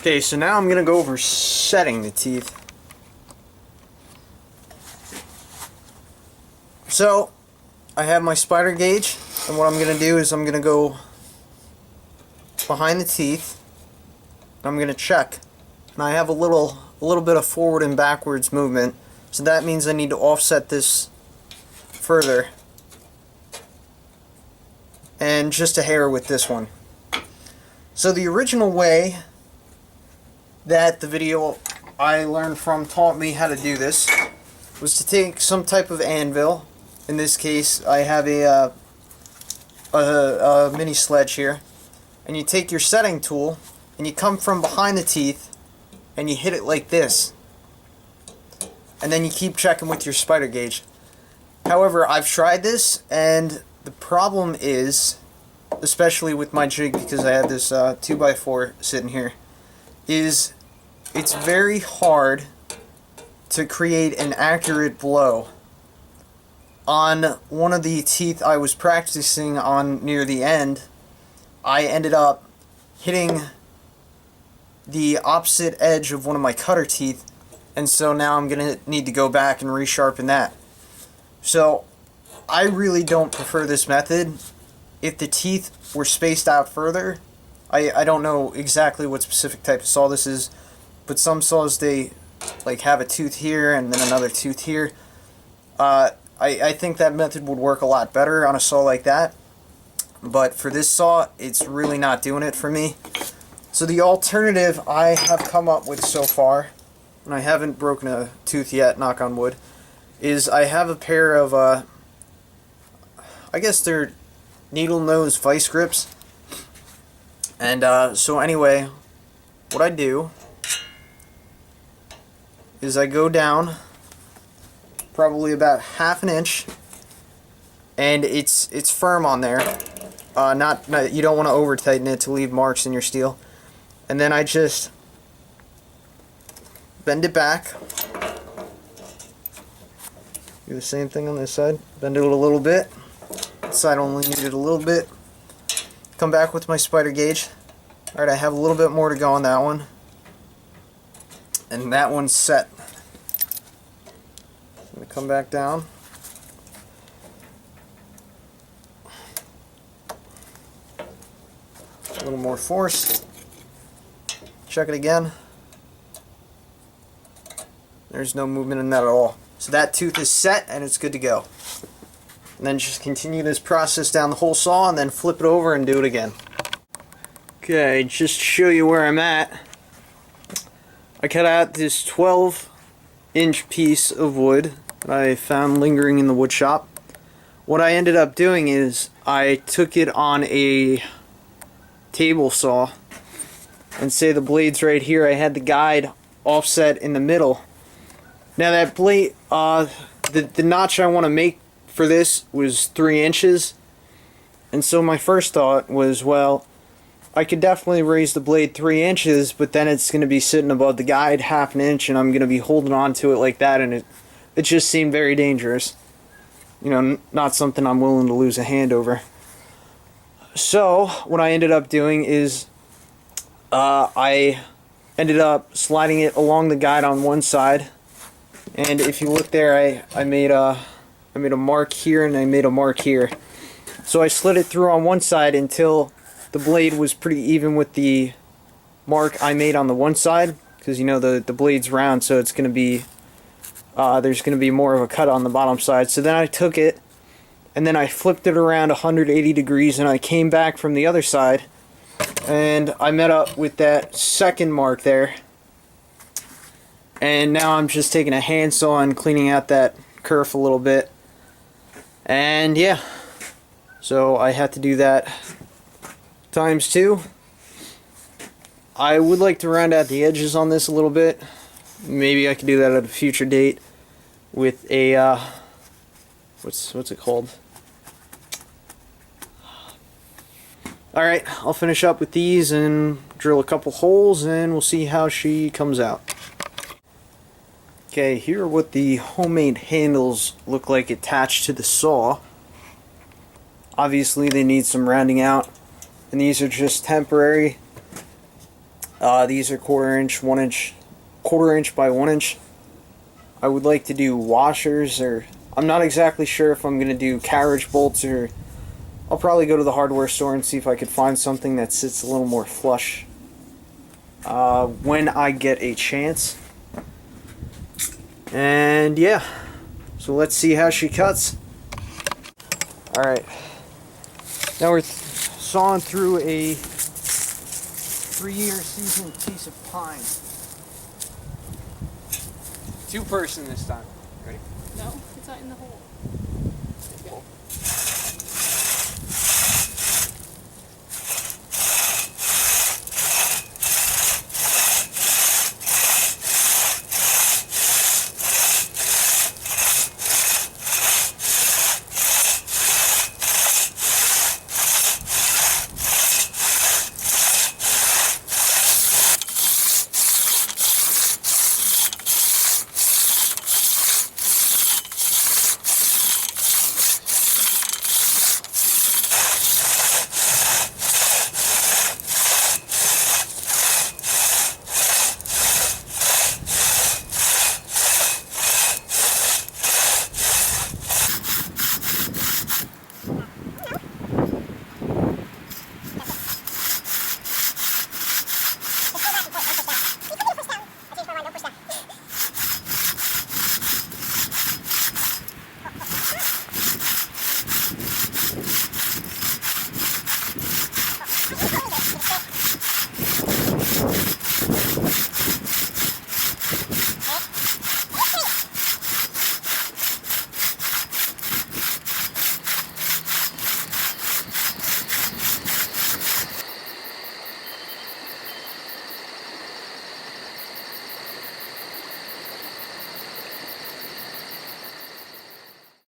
Okay, so now I'm going to go over setting the teeth. So, I have my spider gauge, and what I'm going to do is I'm going to go behind the teeth, and I'm going to check. And I have a little bit of forward and backwards movement, so that means I need to offset this further. And just a hair with this one. So the original way that the video I learned from taught me how to do this was to take some type of anvil. In this case, I have a mini sledge here, and you take your setting tool and you come from behind the teeth and you hit it like this, and then you keep checking with your spider gauge. However, I've tried this, and the problem is, especially with my jig, because I have this 2x4 sitting here, is it's very hard to create an accurate blow. On one of the teeth I was practicing on near the end, I ended up hitting the opposite edge of one of my cutter teeth, and so now I'm going to need to go back and resharpen that. So I really don't prefer this method. If the teeth were spaced out further, I don't know exactly what specific type of saw this is, but some saws, they like have a tooth here and then another tooth here. I think that method would work a lot better on a saw like that, but for this saw, it's really not doing it for me. So the alternative I have come up with so far, and I haven't broken a tooth yet, knock on wood, is I have a pair of, I guess they're needle nose vice grips. And so anyway, what I do is I go down probably about ½ an inch, and it's firm on there. You don't want to over tighten it to leave marks in your steel. And then I just bend it back. Do the same thing on this side. Bend it a little bit. This side only needed a little bit. Come back with my spider gauge. Alright, I have a little bit more to go on that one. And that one's set. I'm going to come back down. A little more force. Check it again. There's no movement in that at all. So that tooth is set and it's good to go. And then just continue this process down the whole saw and then flip it over and do it again. Okay, just to show you where I'm at, I cut out this 12-inch piece of wood that I found lingering in the wood shop. What I ended up doing is I took it on a table saw, and say the blade's right here, I had the guide offset in the middle. Now that blade, the notch I want to make for this was 3 inches, and so my first thought was, well, I could definitely raise the blade 3 inches, but then it's going to be sitting above the guide ½ an inch, and I'm going to be holding on to it like that, and it just seemed very dangerous. You know, not something I'm willing to lose a hand over. So what I ended up doing is I ended up sliding it along the guide on one side, and if you look there, I made a mark here and I made a mark here. So I slid it through on one side until the blade was pretty even with the mark I made on the one side, because you know the blade's round, so it's going to be there's going to be more of a cut on the bottom side. So then I took it and then I flipped it around 180 degrees and I came back from the other side and I met up with that second mark there, and now I'm just taking a handsaw and cleaning out that kerf a little bit, and yeah, so I had to do that ×2. I would like to round out the edges on this a little bit. Maybe I could do that at a future date with a what's it called? Alright, I'll finish up with these and drill a couple holes and we'll see how she comes out. Okay, here are what the homemade handles look like attached to the saw. Obviously they need some rounding out, and these are just temporary. These are quarter inch by 1 inch. I would like to do washers, or I'm not exactly sure if I'm going to do carriage bolts, or I'll probably go to the hardware store and see if I could find something that sits a little more flush when I get a chance. And yeah, so let's see how she cuts. Alright, now we're sawing through a 3-year seasoned piece of pine. 2-person this time. Ready? No, it's not in the hole. Okay.